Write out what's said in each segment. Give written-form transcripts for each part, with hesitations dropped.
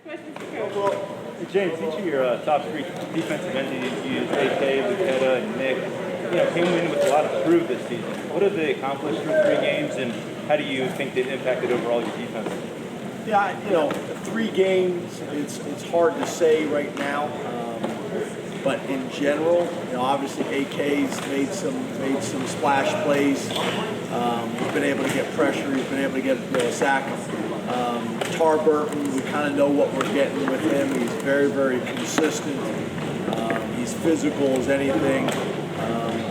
Well, James, each of your top three defensive ends you used, AK, Luketa, and Nick, came in with a lot of prove this season. What have they accomplished through 3 games, and how do you think they've impacted overall your defense? Yeah, 3 games, it's hard to say right now. But in general, obviously AK's made some splash plays. He's been able to get pressure. He's been able to get a sack. Tarburton, we kind of know what we're getting with him. He's very, very consistent. He's physical as anything.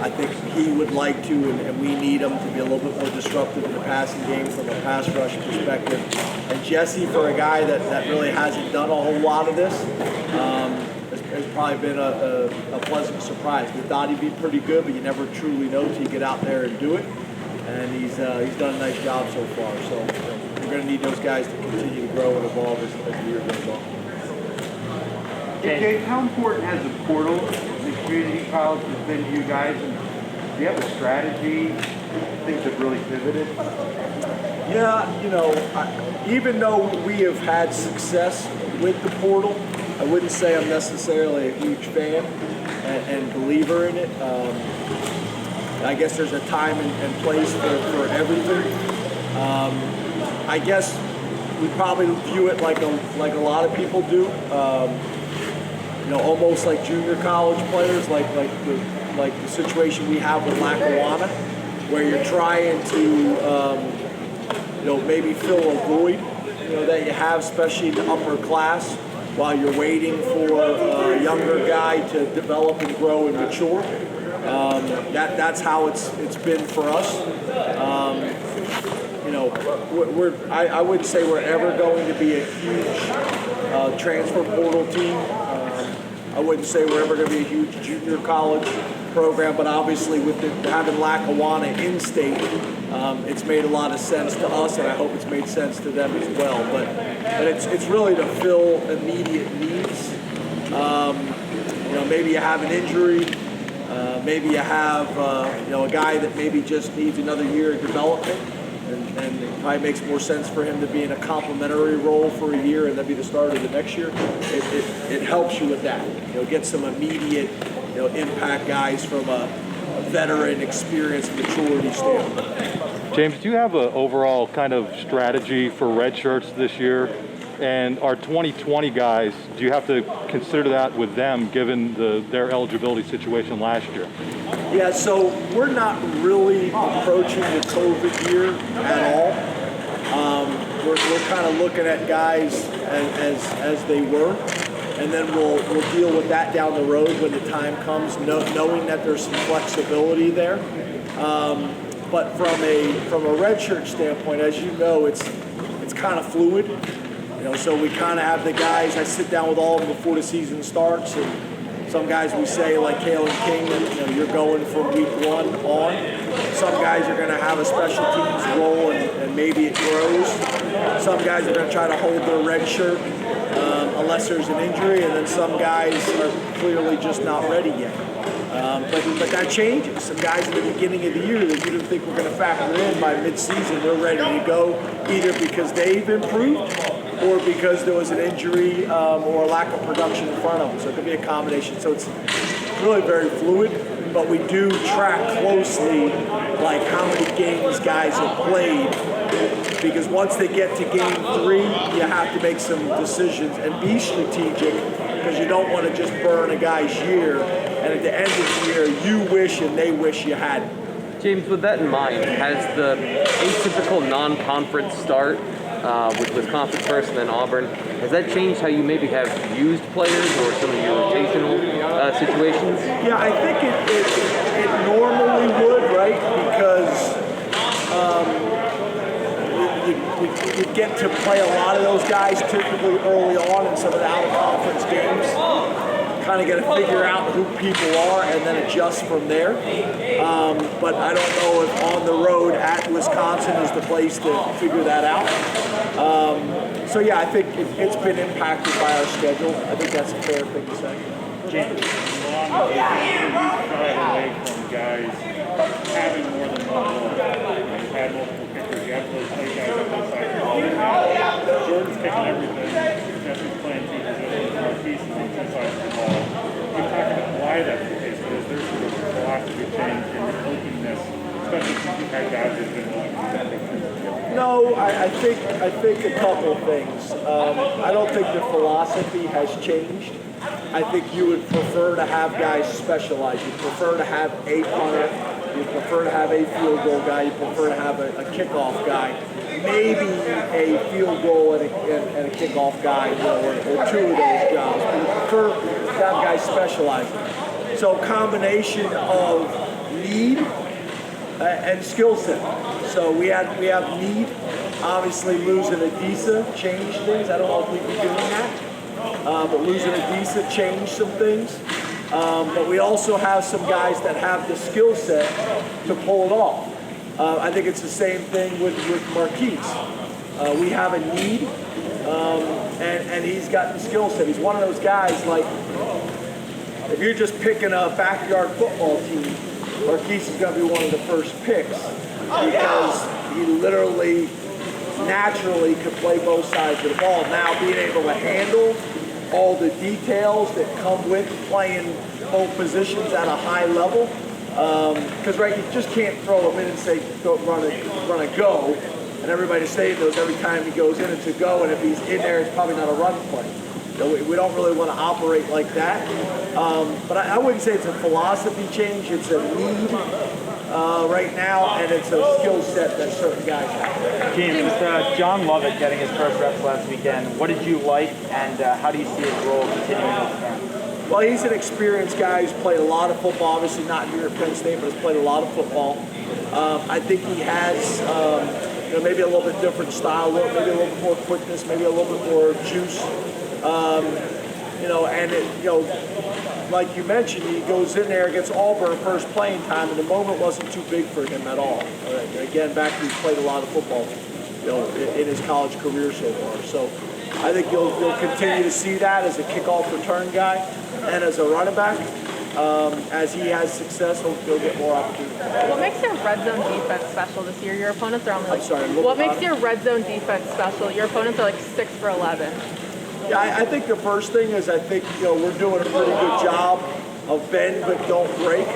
I think he would like to, and we need him to be a little bit more disruptive in the passing game from a pass rush perspective. And Jesse, for a guy that really hasn't done a whole lot of this, has probably been a pleasant surprise. We thought he'd be pretty good, but you never truly know till you get out there and do it. And he's done a nice job so far. So we're going to need those guys to continue to grow and evolve as the year goes on. Jake, how important has the portal, the community college, has been to you guys? And do you have a strategy? Things have really pivoted? Yeah, even though we have had success with the portal, I wouldn't say I'm necessarily a huge fan and believer in it. I guess there's a time and place for everything. I guess we probably view it like a lot of people do. Almost like junior college players, like the situation we have with Lackawanna, where you're trying to maybe fill a void that you have, especially in the upper class, while you're waiting for a younger guy to develop and grow and mature. That's how it's been for us. I wouldn't say we're ever going to be a huge transfer portal team. I wouldn't say we're ever going to be a huge junior college program, but obviously with having Lackawanna in state, it's made a lot of sense to us, and I hope it's made sense to them as well. But it's really to fill immediate needs. Maybe you have an injury, maybe you have a guy that maybe just needs another year of development, and it probably makes more sense for him to be in a complementary role for a year and then be the starter the next year. It helps you with that. Get some immediate impact guys from a veteran experience maturity standpoint. James, do you have an overall kind of strategy for red shirts this year? And our 2020 guys, do you have to consider that with them given their eligibility situation last year? Yeah, so we're not really approaching the COVID year at all. We're kind of looking at guys as they were, and then we'll deal with that down the road when the time comes, knowing that there's some flexibility there. But from a redshirt standpoint, as you know, it's kind of fluid. So we kind of have the guys. I sit down with all of them before the season starts, and some guys we say, like Kalen King, that you're going from week 1 on. Some guys are going to have a special teams role, and maybe it grows. Some guys are going to try to hold their red shirt unless there's an injury, and then some guys are clearly just not ready yet. But that changes. Some guys at the beginning of the year that you didn't think were going to factor in by mid-season, they're ready to go either because they've improved or because there was an injury or a lack of production in front of them. So it could be a combination. So it's really very fluid, but we do track closely like how many games guys have played, because once they get to game 3, you have to make some decisions and be strategic, because you don't want to just burn a guy's year, and at the end of the year, you wish and they wish you hadn't. James, with that in mind, has the atypical non-conference start with Wisconsin first and then Auburn, has that changed how you maybe have used players or some of your rotational situations? Yeah, I think it normally would, right? Because you get to play a lot of those guys typically early on in some of the out-of-conference games. Kind of got to figure out who people are and then adjust from there. But I don't know if on the road at Wisconsin is the place to figure that out. So yeah, I think it's been impacted by our schedule. I think that's a fair thing to say. James, along the away from guys having more than one role. You've had multiple kickers. You have those play guys on both sides of the ball. Jordan's kicking everything. versus playing teachers with Marquise on two sides of the ball. We talked about why that's the case, but is there sort of a philosophy change in your openness, especially since you've had guys who've been willing to do that? No, I think a couple things. I don't think the philosophy has changed. I think you would prefer to have guys specialize. You prefer to have a punter. You prefer to have a field goal guy. You prefer to have a kickoff guy. Maybe a field goal and a kickoff guy, or two of those jobs. But you prefer to have guys specializing. So combination of need and skill set. So we have need. Obviously losing Adisa changed things. I don't know if we'd be doing that. But losing Adisa changed some things. But we also have some guys that have the skill set to pull it off. I think it's the same thing with Marquise. We have a need, and he's got the skill set. He's one of those guys, like, if you're just picking a backyard football team, Marquise is going to be one of the first picks because he literally naturally could play both sides of the ball. Now, being able to handle all the details that come with playing both positions at a high level, because right, you just can't throw him in and say go run a go, and everybody stadium knows every time he goes in it's a go, and if he's in there, it's probably not a run play. So we don't really want to operate like that. But I wouldn't say it's a philosophy change. It's a need right now, and it's a skill set that certain guys have. James, with John Lovett getting his first reps last weekend, what did you like, and how do you see his role continuing to expand? Well, he's an experienced guy. He's played a lot of football. Obviously not here at Penn State, but has played a lot of football. I think he has maybe a little bit different style, maybe a little bit more quickness, maybe a little bit more juice. Like you mentioned, he goes in there against Auburn first playing time, and the moment wasn't too big for him at all. Again, back to he's played a lot of football, in his college career so far. So I think you'll continue to see that as a kickoff return guy and as a running back. As he has success, he'll get more opportunities. What makes your red zone defense special this year? Your opponents are only like. I'm sorry, what makes your red zone defense special? Your opponents are like 6 for 11. Yeah, I think the first thing is we're doing a pretty good job of bend but don't break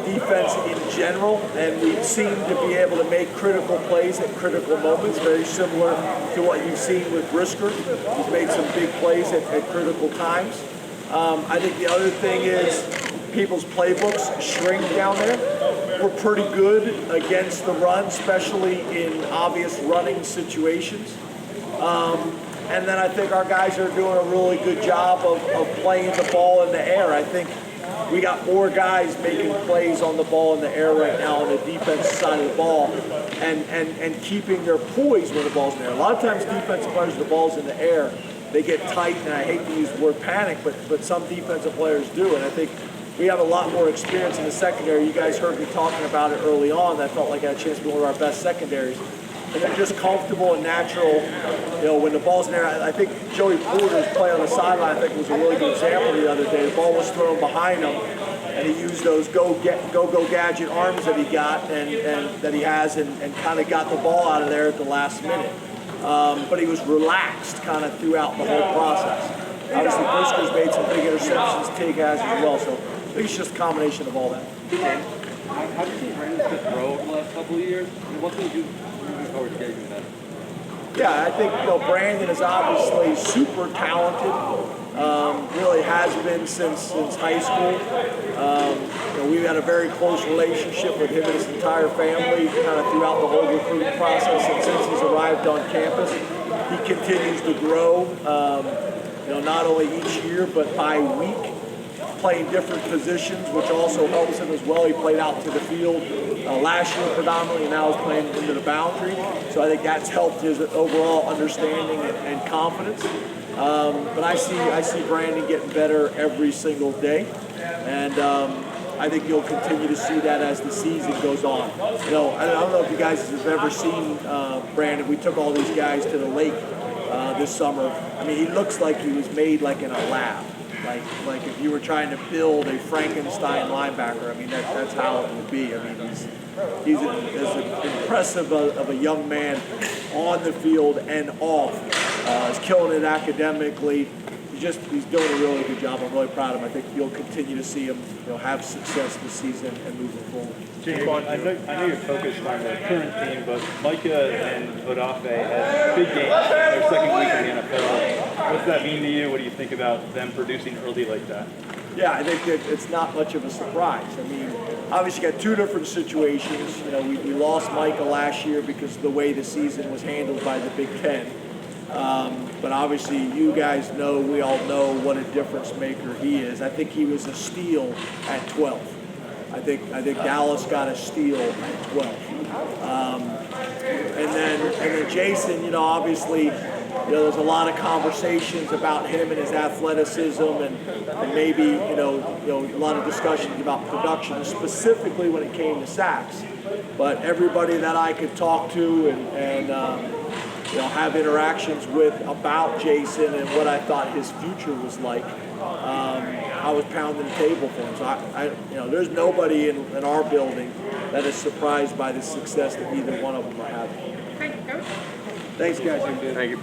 defense in general, and we seem to be able to make critical plays at critical moments, very similar to what you've seen with Brisker. He's made some big plays at critical times. I think the other thing is people's playbooks shrink down there. We're pretty good against the run, especially in obvious running situations. And then I think our guys are doing a really good job of playing the ball in the air. I think we got more guys making plays on the ball in the air right now on the defensive side of the ball and keeping their poise when the ball's in the air. A lot of times defensive players, the ball's in the air, they get tight, and I hate to use the word panic, but some defensive players do. And I think we have a lot more experience in the secondary. You guys heard me talking about it early on. I felt like I had a chance to be one of our best secondaries. And they're just comfortable and natural, when the ball's in there. I think Joey Porter's play on the sideline, I think, was a really good example the other day. The ball was thrown behind him, and he used those go gadget arms that he got and that he has, and kind of got the ball out of there at the last minute. But he was relaxed kind of throughout the whole process. Obviously, Brisker's made some big interceptions, Tig has as well. So I think it's just a combination of all that. How do you think Brandon's to throw over the last couple of years? And what can you do moving forward to get even better? Yeah, I think Brandon is obviously super talented. Really has been since high school. We've had a very close relationship with him and his entire family kind of throughout the whole recruiting process, and since he's arrived on campus, he continues to grow. Not only each year but by week, playing different positions, which also helps him as well. He played out to the field last year predominantly, and now is playing into the boundary. So I think that's helped his overall understanding and confidence. But I see Brandon getting better every single day, and I think you'll continue to see that as the season goes on. I don't know if you guys have ever seen Brandon. We took all these guys to the lake this summer. I mean, he looks like he was made like in a lab. Like if you were trying to build a Frankenstein linebacker, I mean, that's how it would be. I mean, he's as impressive of a young man on the field and off He's killing it academically. He's doing a really good job. I'm really proud of him. I think you'll continue to see him, have success this season and moving forward. Jake, I know you're focused on the current team, but Micah and Odafe had big games in their second week in the NFL. What's that mean to you? What do you think about them producing early like that? Yeah, I think that it's not much of a surprise. I mean, obviously you got two different situations. We lost Micah last year because of the way the season was handled by the Big Ten. But obviously you guys know, we all know what a difference maker he is. I think he was a steal at 12. I think Dallas got a steal at 12. And then Jason, obviously, there's a lot of conversations about him and his athleticism, and maybe a lot of discussions about production, specifically when it came to sacks. But everybody that I could talk to and have interactions with about Jason and what I thought his future was like, I was pounding the table for him. So there's nobody in our building that is surprised by the success that either one of them are having. Thank you, Coach. Thanks, guys. Thank you.